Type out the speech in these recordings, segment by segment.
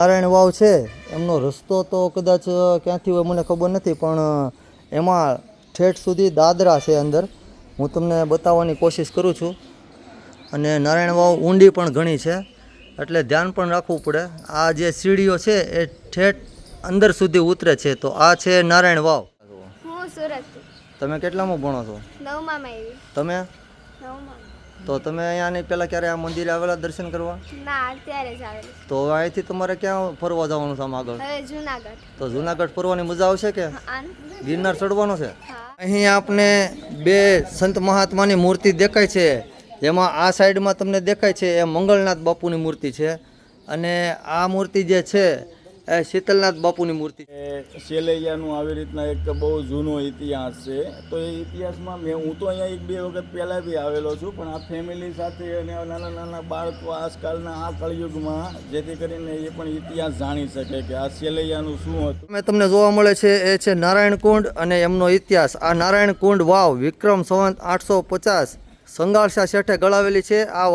નારાયણ વાવ છે એમનો રસ્તો તો કદાચ ક્યાંથી હોય મને ખબર નથી, પણ એમાં ઠેઠ સુધી દાદરા છે અંદર. હું તમને બતાવવાની કોશિશ કરું છું. અને નારાયણ વાવ ઊંડી પણ ઘણી છે, એટલે ધ્યાન પણ રાખવું પડે. આ જે સીડીઓ છે એ ઠેઠ અંદર સુધી ઉતરે છે. તો આ છે નારાયણ વાવ. હું સુરત. તમે કેટલામાં ભણો છો? 9માં આવી. તમે? 9માં. તો તમે અહીંયાની પહેલાં ક્યારે આ મંદિરે આવેલા દર્શન કરવા? ના, અત્યારે જ આવેલી. તો અહીંથી તમારે ક્યાં ફરવા જવાનું છે આમ આગળ? હવે જુનાગઢ. તો જુનાગઢ ફરવાની મજા આવશે કે ગિરનાર ચડવાનો છે? હા. અહીં આપને બે સંત મહાત્માની મૂર્તિ દેખાય છે. જેમાં આ સાઈડમાં તમને દેખાય છે એ મંગળનાથ બાપુની મૂર્તિ છે, અને આ મૂર્તિ જે છે એ શીતલનાથ બાપુની મૂર્તિ છે. શેલૈયાનું આવી રીતના એક બહુ જૂનો ઇતિહાસ છે. તો એ ઇતિહાસમાં હું તો અહીંયા એક બે વખત પહેલાં બી આવેલો છું, પણ આ ફેમિલી સાથે અને નાના નાના બાળકો આજકાલના આ કળયુગમાં, જેથી કરીને એ પણ ઇતિહાસ જાણી શકે કે આ શેલૈયાનું શું હતું. તમને જોવા મળે છે એ છે નારાયણ કુંડ અને એમનો ઇતિહાસ. આ નારાયણ કુંડ વાવ વિક્રમ સંવત 850 સંગાળશા શેઠે ગળાવેલી છે. આ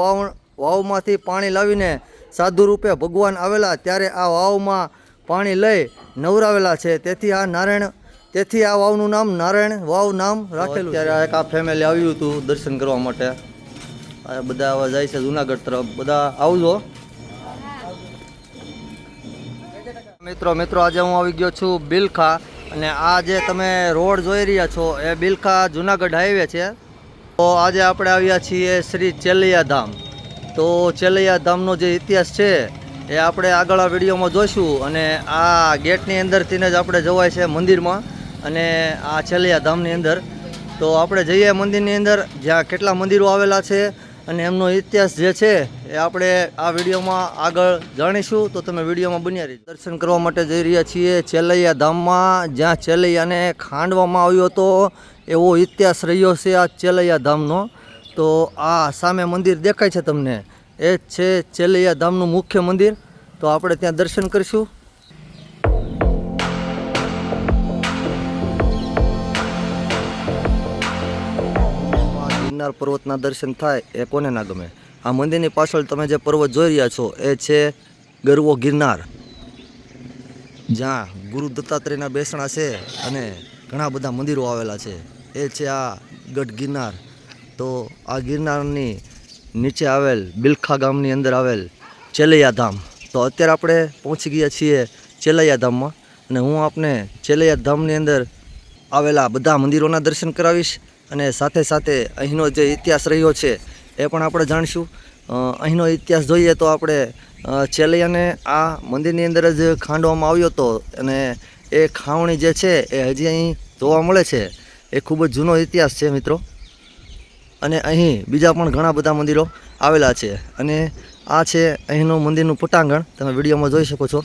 વાવમાંથી પાણી લાવીને સાધુ રૂપે ભગવાન આવેલા ત્યારે આ વાવમાં પાણી લઈ નવરાવેલા છે. તેથી આ વાવનું નામ નારાયણ વાવ નામ રાખેલું. ત્યારે એક આ ફેમિલી આવ્યું હતું દર્શન કરવા માટે. આ બધા આવા જાય છે જુનાગઢ તરફ. બધા આવજો મિત્રો. આજે હું આવી ગયો છું બિલખા, અને આ જે તમે રોડ જોઈ રહ્યા છો એ બિલખા જુનાગઢ હાઈવે છે. તો આજે આપણે આવ્યા છીએ શ્રી ચેલૈયા ધામ. તો ચેલૈયા ધામનો જે ઇતિહાસ છે એ આપણે આગળ આ વિડીયોમાં જોઈશું. અને આ ગેટની અંદરથી જ આપણે જવાય છે મંદિરમાં, અને આ ચેલૈયા ધામની અંદર. તો આપણે જઈએ મંદિરની અંદર, જ્યાં કેટલા મંદિરો આવેલા છે અને એમનો ઇતિહાસ જે છે એ આપણે આ વિડીયોમાં આગળ જાણીશું. તો તમે વિડીયોમાં બન્યા રહીજો. દર્શન કરવા માટે જઈ રહ્યા છીએ ચેલૈયા ધામમાં, જ્યાં ચેલૈયાને ખાંડવામાં આવ્યો હતો એવો ઇતિહાસ રહ્યો છે આ ચેલૈયા ધામનો. તો આ સામે મંદિર દેખાય છે તમને, એ જ છે ચેલૈયા ધામનું મુખ્ય મંદિર. તો આપણે ત્યાં દર્શન કરીશું. ગિરનાર પર્વતના દર્શન થાય એ કોને ના ગમે. આ મંદિરની પાછળ તમે જે પર્વત જોઈ રહ્યા છો એ છે ગરવો ગિરનાર, જ્યાં ગુરુ દત્તાત્રેયના બેસણા છે અને ઘણા બધા મંદિરો આવેલા છે. એ છે આ ગઢ ગિરનાર. તો આ ગિરનારની નીચે આવેલ બિલખા ગામની અંદર આવેલ ચેલૈયા ધામ. તો અત્યારે આપણે પહોંચી ગયા છીએ ચેલૈયા ધામમાં, અને હું આપને ચેલૈયા ધામની અંદર આવેલા બધા મંદિરોના દર્શન કરાવીશ, અને સાથે સાથે અહીંનો જે ઇતિહાસ રહ્યો છે એ પણ આપણે જાણીશું. અહીંનો ઇતિહાસ જોઈએ તો આપણે ચેલૈયાને આ મંદિરની અંદર જ ખાંડવામાં આવ્યો હતો, અને એ ખાવણી જે છે એ હજી અહીં જોવા મળે છે. એ ખૂબ જ જૂનો ઇતિહાસ છે મિત્રો. અને અહીં બીજા પણ ઘણા બધા મંદિરો આવેલા છે, અને આ છે અહીંનું મંદિરનું પટાંગણ. તમે વિડીયોમાં જોઈ શકો છો.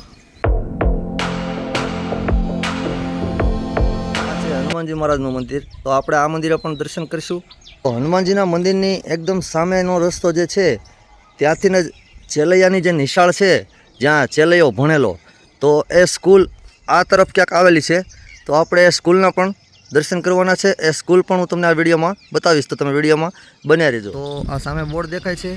આ છે હનુમાનજી મહારાજનું મંદિર. તો આપણે આ મંદિરે પણ દર્શન કરીશું. તો હનુમાનજીના મંદિરની એકદમ સામેનો રસ્તો જે છે ત્યાંથી જ ચેલૈયાની જે નિશાળ છે, જ્યાં ચેલૈયો ભણેલો, તો એ સ્કૂલ આ તરફ ક્યાંક આવેલી છે. તો આપણે એ સ્કૂલના પણ દર્શન કરવાના છે. એ સ્કૂલ પણ હું તમને આ વિડીયોમાં બતાવીશ, તો તમે વિડીયોમાં બન્યા રહેજો. તો આ સામે બોર્ડ દેખાય છે,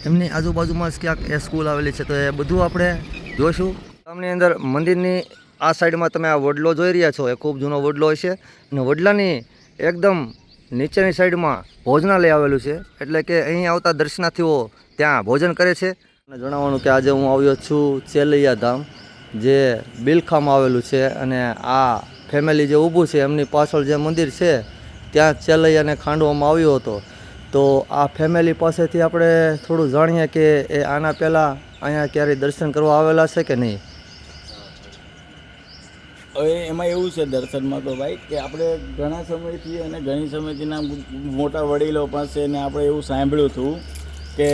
એમની આજુબાજુમાં જ ક્યાંક એ સ્કૂલ આવેલી છે. તો એ બધું આપણે જોઈશું. ગામની અંદર મંદિરની આ સાઈડમાં તમે આ વડલો જોઈ રહ્યા છો, એ ખૂબ જૂનો વડલો હોય છે, અને વડલાની એકદમ નીચેની સાઈડમાં ભોજનાલય આવેલું છે. એટલે કે અહીં આવતા દર્શનાર્થીઓ ત્યાં ભોજન કરે છે. અને જણાવવાનું કે આજે હું આવ્યો છું ચેલૈયા ધામ, જે બિલખામાં આવેલું છે, અને આ ફેમિલી જે ઊભું છે એમની પાછળ જે મંદિર છે ત્યાં ચેલૈયાને ખાંડવામાં આવ્યો હતો. તો આ ફેમિલી પાસેથી આપણે થોડું જાણીએ કે એ આના પહેલાં અહીંયા ક્યારેય દર્શન કરવા આવેલા છે કે નહીં. હવે એમાં એવું છે દર્શનમાં તો ભાઈ, કે આપણે ઘણા સમયથી અને ઘણી સમયથીના મોટા વડીલો પાસે ને આપણે એવું સાંભળ્યું હતું કે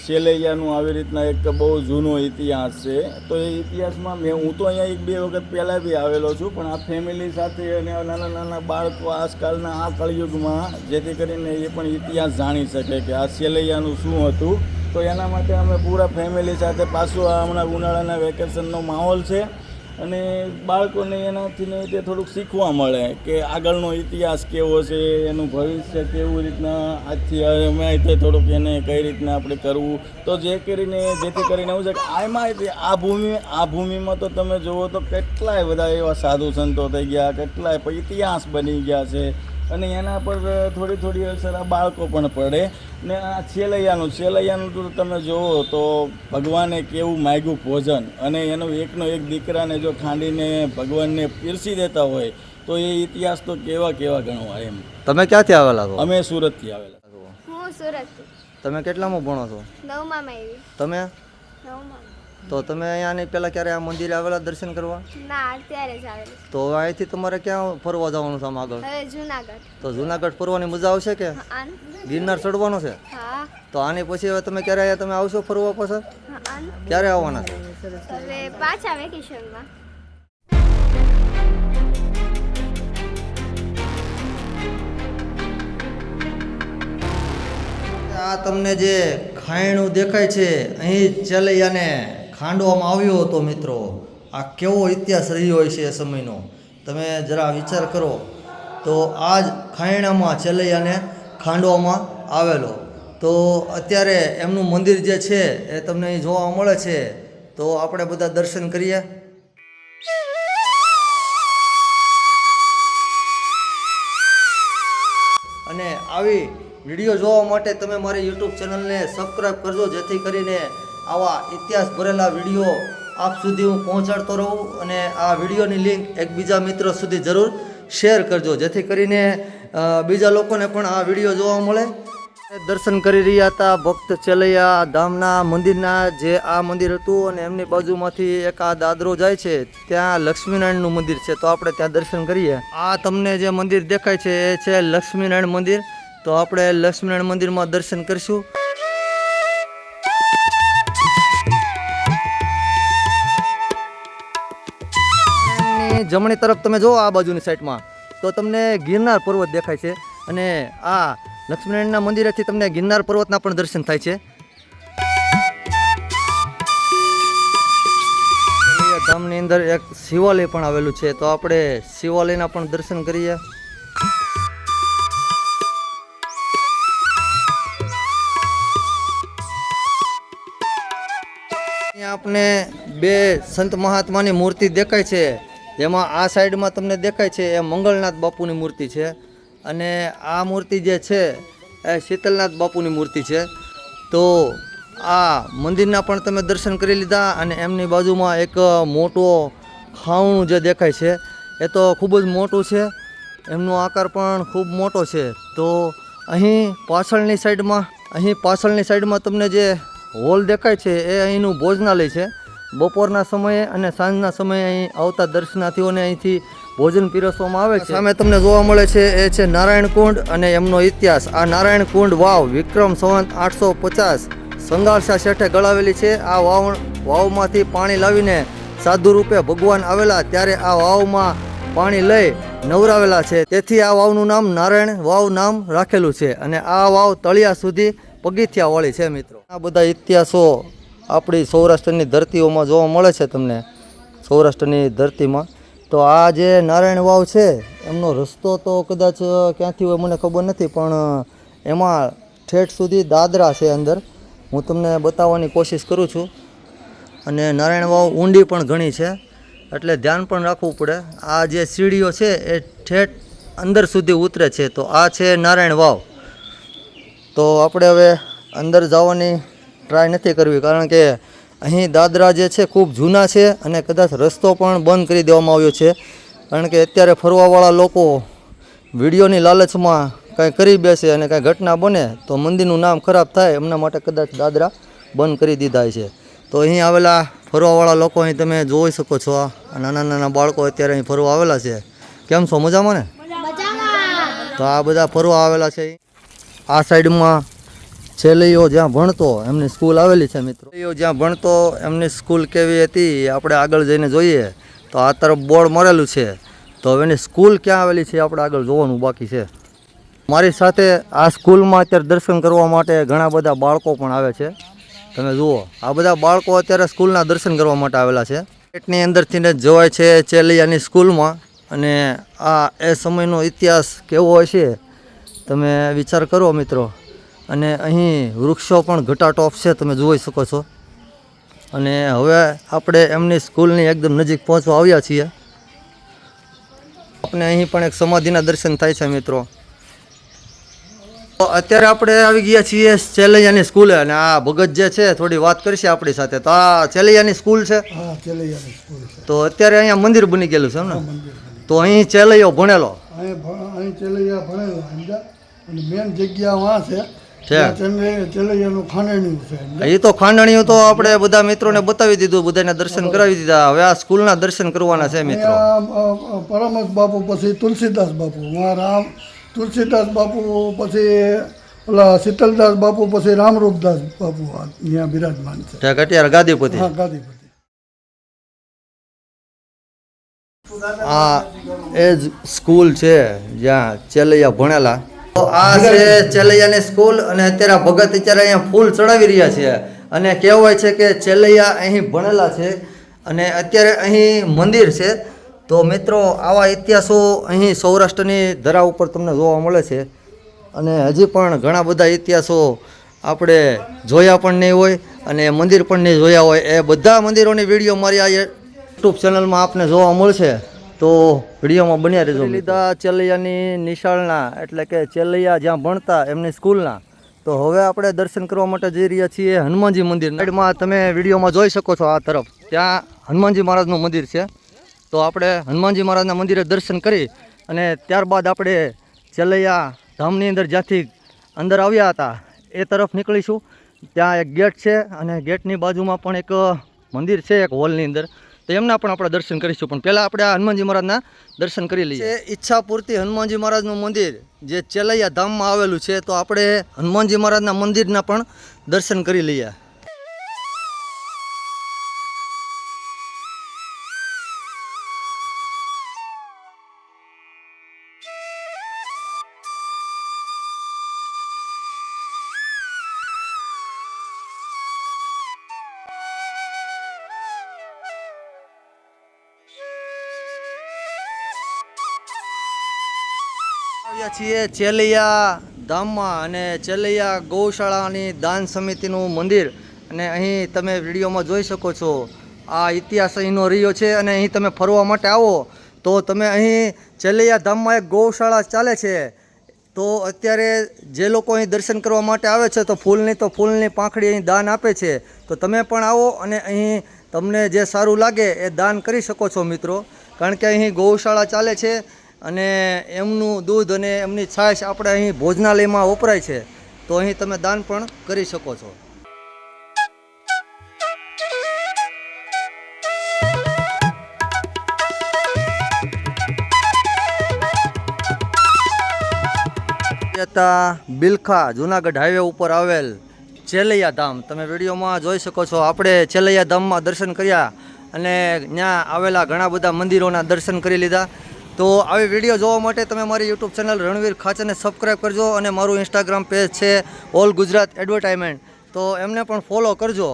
શેલૈયાનું આવી રીતના એક બહુ જૂનો ઇતિહાસ છે. તો એ ઇતિહાસમાં હું તો અહીંયા એક બે વખત પહેલાં બી આવેલો છું, પણ આ ફેમિલી સાથે અને નાના નાના બાળકો આજકાલના આ કળયુગમાં, જેથી કરીને એ પણ ઇતિહાસ જાણી શકે કે આ શેલૈયાનું શું હતું. તો એના માટે અમે પૂરા ફેમિલી સાથે પાછું આ હમણાં ઉનાળાના વેકેશનનો માહોલ છે, અને બાળકોને એનાથી ને તે થોડુંક શીખવા મળે કે આગળનો ઇતિહાસ કેવો છે, એનું ભવિષ્ય કેવું રીતના આજથી અમે તે થોડુંક એને કઈ રીતના આપણે કરવું, તો જેથી કરીને એવું છે કે આ ભૂમિમાં તો તમે જુઓ તો કેટલાય બધા એવા સાધુ સંતો થઈ ગયા, કેટલાય ઇતિહાસ બની ગયા છે, અને એના પર થોડી અસર આ બાળકો પણ પડે. ને આ છેલૈયાનું તો તમે જુઓ તો ભગવાને કેવું માગ્યું ભોજન, અને એનો એકનો એક દીકરાને જો ખાંડીને ભગવાનને પીરસી દેતા હોય તો એ ઇતિહાસ તો કેવા ગણવા એમ. તમે ક્યાંથી આવેલા છો? અમે સુરતથી આવેલા. હું સુરતથી. તમે કેટલામાં ભણો છો? 9માં આવી. તમે? 9માં. તો તમે અહીંયાની પહેલાં ક્યારે આ મંદિરે આવેલા દર્શન કરવા? ના, અત્યારે જ આવેલી. તો અહીંથી તમારે ક્યાં ફરવા જવાનું છે આમ આગળ? હવે જુનાગઢ. તો જુનાગઢ ફરવાની મજા આવશે કે? આન. ગિરનાર ચડવાનો છે? હા. તો આની પછી હવે તમે ક્યારે અહીંયા તમે આવશો ફરવા પાછા? આન. ક્યારે આવવાના છો? હવે પાછા વેકેશનમાં. આ તમને જે ખાયણું દેખાય છે, અહીં ચેલૈયાને ખાંડવામાં આવ્યો હતો મિત્રો. આ કેવો ઇતિહાસ રહ્યો હોય છે એ સમયનો, તમે જરા વિચાર કરો. તો આ જ ખાયણામાં ચેલૈયાને ખાંડવામાં આવેલો. તો અત્યારે એમનું મંદિર જે છે એ તમને અહીં જોવા મળે છે. તો આપણે બધા દર્શન કરીએ. અને આવી વિડીયો જોવા માટે તમે મારી યુટ્યુબ ચેનલને સબસ્ક્રાઈબ કરજો, જેથી કરીને આવા ઇતિહાસ ભરેલા વિડીયો આપ સુધી હું પહોંચાડતો રહું. અને આ વિડીયોની લિંક એકબીજા મિત્રો સુધી જરૂર શેર કરજો, જેથી કરીને બીજા લોકોને પણ આ વિડીયો જોવા મળે. દર્શન કરી રહ્યા હતા ભક્ત ચેલૈયા ધામના મંદિરના, જે આ મંદિર હતું, અને એમની બાજુમાંથી એક આ દાદરો જાય છે, ત્યાં લક્ષ્મીનારાયણનું મંદિર છે. તો આપણે ત્યાં દર્શન કરીએ. આ તમને જે મંદિર દેખાય છે એ છે લક્ષ્મીનારાયણ મંદિર. તો આપણે લક્ષ્મીનારાયણ મંદિરમાં દર્શન કરીશું. જમણી તરફ તમે જુઓ આ બાજુની સાઈડમાં તો તમને ગિરનાર પર્વત દેખાય છે, અને આ લક્ષ્મીનારાયણના મંદિરેથી તમને ગિરનાર પર્વતના પણ દર્શન થાય છે. ધામની અંદર એક શિવાલય પણ આવેલું છે. તો આપણે શિવાલયના પણ દર્શન કરીએ. આપને બે સંત મહાત્માની મૂર્તિ દેખાય છે, જેમાં આ સાઈડમાં તમને દેખાય છે એ મંગળનાથ બાપુની મૂર્તિ છે, અને આ મૂર્તિ જે છે એ શીતલનાથ બાપુની મૂર્તિ છે. તો આ મંદિરના પણ તમે દર્શન કરી લીધા. અને એમની બાજુમાં એક મોટો ખાવણું જે દેખાય છે એ તો ખૂબ જ મોટું છે, એમનો આકાર પણ ખૂબ મોટો છે. તો અહીં પાછળની સાઈડમાં તમને જે હોલ દેખાય છે એ અહીંનું ભોજનાલય છે. બપોરના સમયે અને સાંજના સમયે અહીં આવતા દર્શનાર્થીઓને અહીંથી ભોજન પીરસવામાં આવે છે. સામે તમને જોવા મળે છે એ છે નારાયણ કુંડ અને એમનો ઇતિહાસ. આ નારાયણ કુંડ વાવ વિક્રમ સંવત 850 સંગાળશા શેઠે ગળાવેલી છે. આ વાવમાંથી પાણી લાવીને સાધુ રૂપે ભગવાન આવેલા ત્યારે આ વાવમાં પાણી લઈ નવરાવેલા છે. તેથી આ વાવનું નામ નારાયણ વાવ નામ રાખેલું છે. અને આ વાવ તળિયા સુધી પગથિયાવાળી છે મિત્રો. આ બધા ઇતિહાસો આપણી સૌરાષ્ટ્રની ધરતીઓમાં જોવા મળે છે તમને, સૌરાષ્ટ્રની ધરતીમાં. તો આ જે નારાયણ વાવ છે એમનો રસ્તો તો કદાચ ક્યાંથી હોય મને ખબર નથી, પણ એમાં ઠેઠ સુધી દાદરા છે અંદર. હું તમને બતાવવાની કોશિશ કરું છું. અને નારાયણ વાવ ઊંડી પણ ઘણી છે, એટલે ધ્યાન પણ રાખવું પડે. આ જે સીડીઓ છે એ ઠેઠ અંદર સુધી ઉતરે છે. તો આ છે નારાયણ વાવ. તો આપણે હવે અંદર જવાની ટ્રાય નથી કરવી, કારણ કે અહીં દાદરા જે છે ખૂબ જૂના છે, અને કદાચ રસ્તો પણ બંધ કરી દેવામાં આવ્યો છે. કારણ કે અત્યારે ફરવાવાળા લોકો વિડીયોની લાલચમાં કાંઈ કરી બેસે અને કાંઈ ઘટના બને તો મંદિરનું નામ ખરાબ થાય, એમના માટે કદાચ દાદરા બંધ કરી દીધા છે. તો અહીં આવેલા ફરવાવાળા લોકો અહીં તમે જોઈ શકો છો. આ નાના નાના બાળકો અત્યારે અહીં ફરવા આવેલા છે. કેમ છો? મજામાં ને? તો આ બધા ફરવા આવેલા છે. આ સાઈડમાં છેલ્લીઓ જ્યાં ભણતો એમની સ્કૂલ આવેલી છે મિત્રો. છેલ્લીઓ જ્યાં ભણતો એમની સ્કૂલ કેવી હતી આપણે આગળ જઈને જોઈએ. તો આ તરફ બોર્ડ મરેલું છે. તો હવે એની સ્કૂલ ક્યાં આવેલી છે આપણે આગળ જોવાનું બાકી છે. મારી સાથે આ સ્કૂલમાં અત્યારે દર્શન કરવા માટે ઘણા બધા બાળકો પણ આવે છે. તમે જુઓ, આ બધા બાળકો અત્યારે સ્કૂલના દર્શન કરવા માટે આવેલા છે. ગેટની અંદરથી ને જવાય છે ચેલૈયાની સ્કૂલમાં. અને આ એ સમયનો ઇતિહાસ કેવો હશે તમે વિચાર કરો મિત્રો. અને અહીં વૃક્ષો પણ ઘટાટોપ છે, તમે જોઈ શકો છો. અને હવે આપણે એમની સ્કૂલની એકદમ નજીક પહોંચવા આવ્યા છીએ. આપણે અહીં પણ એક સમાધિના દર્શન થાય છે મિત્રો. તો અત્યારે આપણે આવી ગયા છીએ ચેલૈયાની સ્કૂલે. અને આ ભગત જે છે થોડી વાત કરશે આપણી સાથે. તો આ ચેલૈયાની સ્કૂલ છે. હા, ચેલૈયાની સ્કૂલ છે. તો અત્યારે અહીંયા મંદિર બની ગયેલું છે એમ ને? મંદિર બની. તો અહીં ચેલૈયો ભણેલો અહીં ચેલૈયા ભણેલા સમજા. અને મેન જગ્યા વાં છે છે. ત્યાં ચેલૈયાનું ખાંડણિયું છે સમજા. એ તો ખાંડણીયું તો આપણે બધા મિત્રોને બતાવી દીધું, બધાને દર્શન કરાવી દીધા. હવે આ સ્કૂલના દર્શન કરવાના છે મિત્રો. અહીંયા પરમહંસ બાપુ, પછી તુલસીદાસ બાપુ, રામ તુલસીદાસ બાપુ, પછી ઓલા શીતલદાસ બાપુ, પછી રામરૂપદાસ બાપુ અહીંયા બિરાજમાન છે. ઠેક અત્યારે ગાદીપતિ. હા, ગાદીપતિ. આ એ જ સ્કૂલ છે જ્યાં ચેલૈયા ભણેલા. તો આ છે ચેલૈયાની સ્કૂલ. અને અત્યારે આ ભગત અત્યારે અહીંયા ફૂલ ચડાવી રહ્યા છે. અને કહેવાય છે કે ચેલૈયા અહીં ભણેલા છે. અને અત્યારે અહીં મંદિર છે. તો મિત્રો આવા ઇતિહાસો અહીં સૌરાષ્ટ્રની ધરા ઉપર તમને જોવા મળે છે. અને હજી પણ ઘણા બધા ઇતિહાસો આપણે જોયા પણ નહીં હોય અને મંદિર પણ નહીં જોયા હોય. એ બધા મંદિરોની વિડીયો મારી આ યુટ્યુબ ચેનલમાં આપને જોવા મળશે. તો વિડીયોમાં બન્યા રહેજો. લીધા ચેલૈયાની નિશાળના, એટલે કે ચેલૈયા જ્યાં ભણતા એમની સ્કૂલના. તો હવે આપણે દર્શન કરવા માટે જઈ રહ્યા છીએ હનુમાનજી મંદિર. સાઈડમાં તમે વિડીયોમાં જોઈ શકો છો આ તરફ, ત્યાં હનુમાનજી મહારાજનું મંદિર છે. તો આપણે હનુમાનજી મહારાજના મંદિરે દર્શન કરી અને ત્યારબાદ આપણે ચેલૈયા ધામની અંદર જ્યાંથી અંદર આવ્યા હતા એ તરફ નીકળીશું. ત્યાં એક ગેટ છે અને ગેટની બાજુમાં પણ એક મંદિર છે એક હોલની અંદર. તો એમના પણ આપણે દર્શન કરીશું. પણ પહેલાં આપણે આ હનુમાનજી મહારાજના દર્શન કરી લઈએ. ઈચ્છા પૂરતી હનુમાનજી મહારાજનું મંદિર જે ચેલૈયા ધામમાં આવેલું છે. તો આપણે હનુમાનજી મહારાજના મંદિરના પણ દર્શન કરી લઈએ. આવ્યા છીએ ચેલૈયા ધામમાં અને ચેલૈયા ગૌશાળાની દાન સમિતિનું મંદિર. અને અહીં તમે વિડીયોમાં જોઈ શકો છો આ ઇતિહાસ અહીંનો રહ્યો છે. અને અહીં તમે ફરવા માટે આવો તો તમે અહીં ચેલૈયા ધામમાં એક ગૌશાળા ચાલે છે. તો અત્યારે જે લોકો અહીં દર્શન કરવા માટે આવે છે તો ફૂલની પાંખડી અહીં દાન આપે છે. તો તમે પણ આવો અને અહીં તમને જે સારું લાગે એ દાન કરી શકો છો મિત્રો. કારણ કે અહીં ગૌશાળા ચાલે છે અને એમનું દૂધ અને એમની છાશ આપણે અહીં ભોજનાલયમાં વપરાય છે. તો અહીં તમે દાન પણ કરી શકો છો. બિલખા જુનાગઢ હાઈવે ઉપર આવેલ ચેલૈયા ધામ તમે વિડીયોમાં જોઈ શકો છો. આપણે ચેલૈયા ધામમાં દર્શન કર્યા અને ત્યાં આવેલા ઘણા બધા મંદિરોના દર્શન કરી લીધા. તો આવી વિડીયો જોવા માટે તમે મારી યુટ્યુબ ચેનલ રણવીર ખાચરને સબસ્ક્રાઈબ કરજો. અને મારું ઇન્સ્ટાગ્રામ પેજ છે ઓલ ગુજરાત એડવર્ટાઇઝમેન્ટ, તો એમને પણ ફોલો કરજો.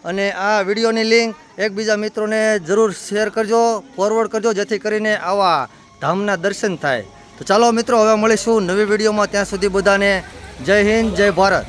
અને આ વિડીયોની લિંક એકબીજા મિત્રોને જરૂર શેર કરજો, ફોરવર્ડ કરજો, જેથી કરીને આવા ધામના દર્શન થાય. તો ચાલો મિત્રો હવે મળીશું નવી વિડીયોમાં. ત્યાં સુધી બધાને જય હિન્દ, જય ભારત.